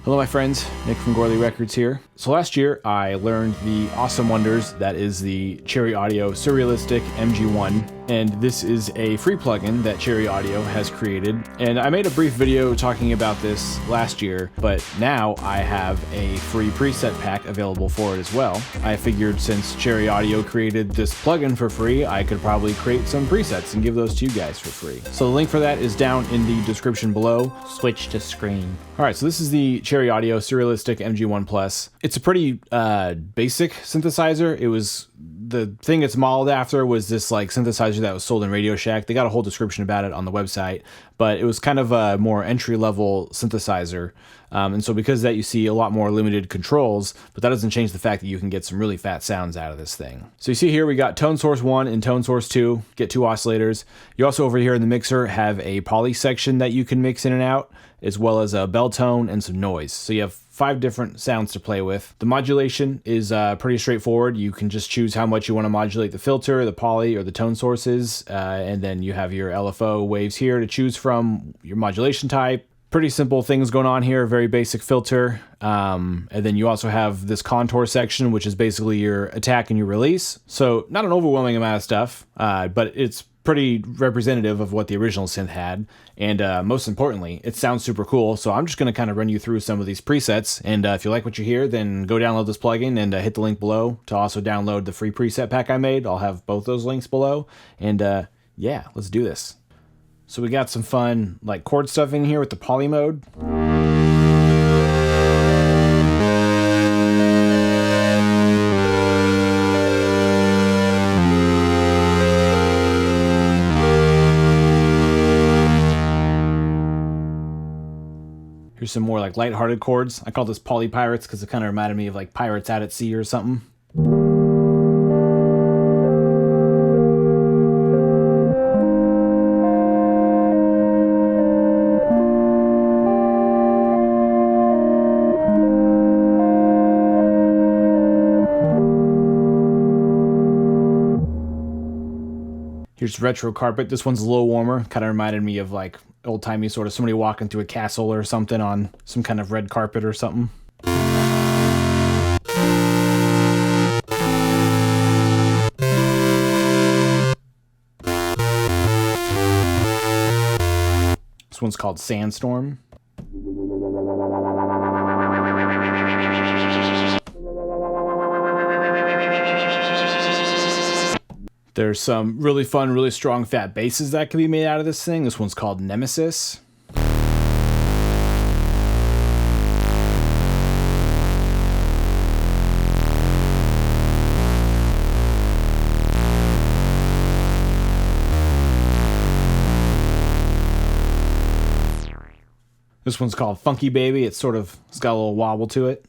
Hello my friends, Nick from Gorley Records here. So last year I learned the awesome wonders that is the Cherry Audio Surrealistic MG1, and this is a free plugin that Cherry Audio has created. And I made a brief video talking about this last year, but now I have a free preset pack available for it as well. I figured since Cherry Audio created this plugin for free, I could probably create some presets and give those to you guys for free. So the link for that is down in the description below. Switch to screen. Alright, so this is the Cherry Audio Surrealistic MG1 Plus. It's a pretty basic synthesizer. It was the thing it's modeled after was this like synthesizer that was sold in Radio Shack. They got a whole description about it on the website, but it was kind of a more entry-level synthesizer. And so because of that, you see a lot more limited controls, but that doesn't change the fact that you can get some really fat sounds out of this thing. So you see here, we got tone source 1 and tone source 2, get 2 oscillators. You also over here in the mixer have a poly section that you can mix in and out, as well as a bell tone and some noise. So you have 5 different sounds to play with. The modulation is pretty straightforward. You can just choose how much you want to modulate the filter, the poly, or the tone sources, and then you have your LFO waves here to choose from, your modulation type. Pretty simple things going on here, very basic filter. And then you also have this contour section, which is basically your attack and your release. So not an overwhelming amount of stuff, but it's pretty representative of what the original synth had. And most importantly, it sounds super cool. So I'm just going to kind of run you through some of these presets. And if you like what you hear, then go download this plugin and hit the link below to also download the free preset pack I made. I'll have both those links below. And yeah, let's do this. So we got some fun like chord stuff in here with the poly mode. Here's some more like lighthearted chords. I call this Poly Pirates because it kind of reminded me of like Pirates Out at Sea or something. Here's Retro Carpet. This one's a little warmer. Kind of reminded me of like old-timey sort of somebody walking through a castle or something on some kind of red carpet or something. This one's called Sandstorm. There's some really fun, really strong fat basses that can be made out of this thing. This one's called Nemesis. This one's called Funky Baby. It's got a little wobble to it.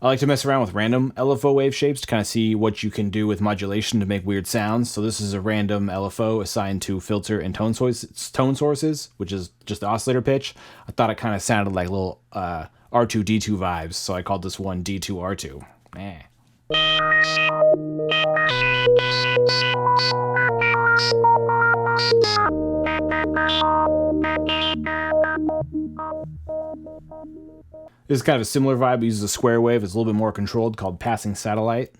I like to mess around with random LFO wave shapes to kind of see what you can do with modulation to make weird sounds. So this is a random LFO assigned to filter and tone sources, which is just the oscillator pitch. I thought it kind of sounded like little R2-D2 vibes, so I called this one D2-R2. This is kind of a similar vibe. It uses a square wave. It's a little bit more controlled, called Passing Satellite.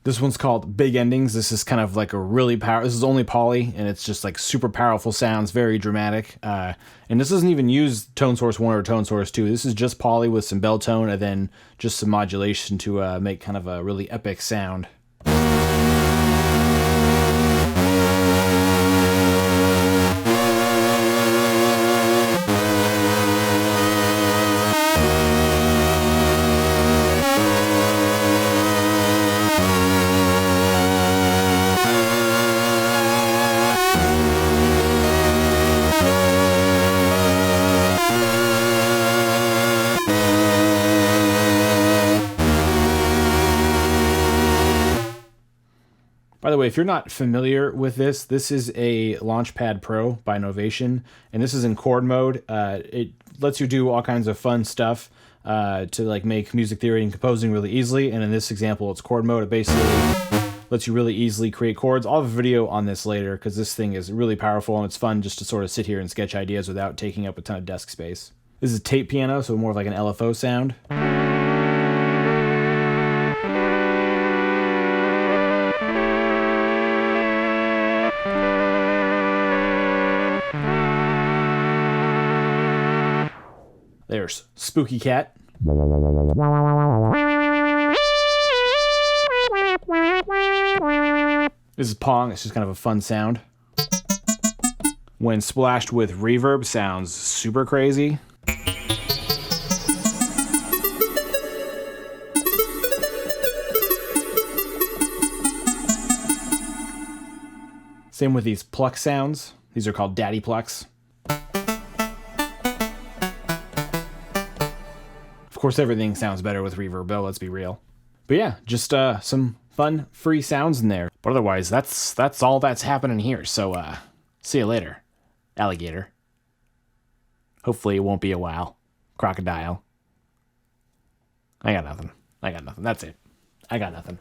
This one's called Big Endings. This is kind of like a really this is only poly, and it's just like super powerful sounds, very dramatic. And this doesn't even use tone source 1 or tone source 2. This is just poly with some bell tone and then just some modulation to make kind of a really epic sound. By the way, if you're not familiar with this is a Launchpad Pro by Novation, and this is in chord mode. It lets you do all kinds of fun stuff to like make music theory and composing really easily. And in this example, it's chord mode. It basically lets you really easily create chords. I'll have a video on this later because this thing is really powerful and it's fun just to sort of sit here and sketch ideas without taking up a ton of desk space. This is a tape piano, so more of like an LFO sound. There's Spooky Cat. This is Pong. It's just kind of a fun sound. When splashed with reverb, sounds super crazy. Same with these pluck sounds. These are called daddy plucks. Of course, everything sounds better with reverb, though, let's be real. But yeah, just some fun, free sounds in there. But otherwise, that's all that's happening here. So, see you later, alligator. Hopefully it won't be a while. Crocodile. I got nothing. That's it. I got nothing.